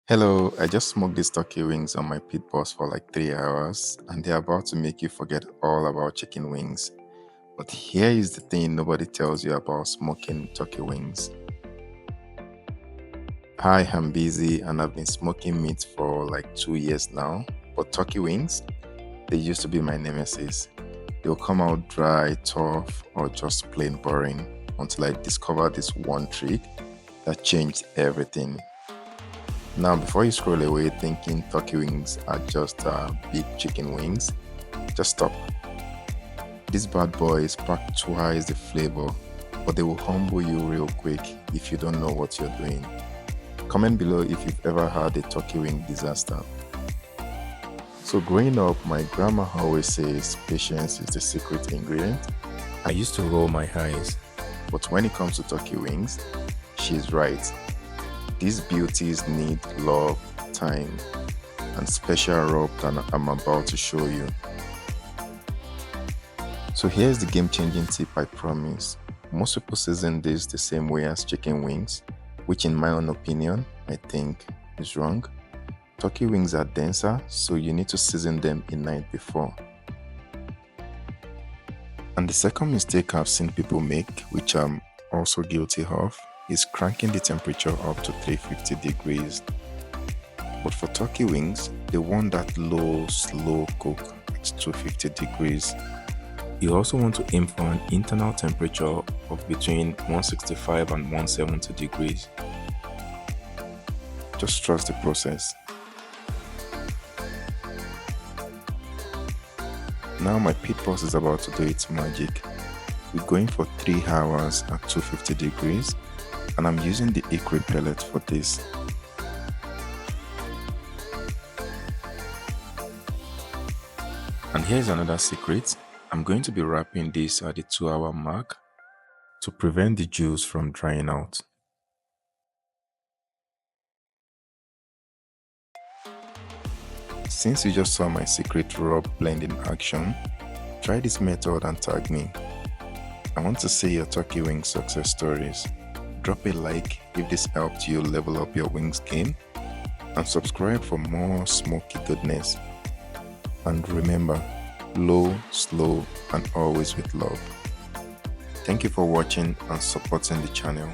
Hello, I just smoked these turkey wings on my pit boss for like 3 hours and they're about to make you forget all about chicken wings. But here is the thing nobody tells you about smoking turkey wings. Hi, I'm busy and I've been smoking meat for like 2 years now. But turkey wings, they used to be my nemesis. They'll come out dry, tough, or just plain boring until I discovered this one trick that changed everything. Now, before you scroll away thinking turkey wings are just big chicken wings, just stop. These bad boys pack twice the flavor, but they will humble you real quick if you don't know what you're doing. Comment below if you've ever had a turkey wing disaster. So growing up, my grandma always says patience is the secret ingredient. I used to roll my eyes, but when it comes to turkey wings, she's right. These beauties need love, time, and special rub that I'm about to show you. So here's the game-changing tip I promise. Most people season this the same way as chicken wings, which in my own opinion, I think is wrong. Turkey wings are denser, so you need to season them a night before. And the second mistake I've seen people make, which I'm also guilty of, is cranking the temperature up to 350 degrees. But for turkey wings, they want that low, slow cook at 250 degrees. You also want to aim for an internal temperature of between 165 and 170 degrees. Just trust the process. Now my pit boss is about to do its magic. We're going for 3 hours at 250 degrees. And I'm using the Hickory pellet for this. And here's another secret. I'm going to be wrapping this at the 2-hour mark to prevent the juice from drying out. Since you just saw my secret rub blend in action, try this method and tag me. I want to see your turkey wing success stories. Drop a like if this helped you level up your wings game, and subscribe for more smoky goodness. And remember, low, slow, and always with love. Thank you for watching and supporting the channel.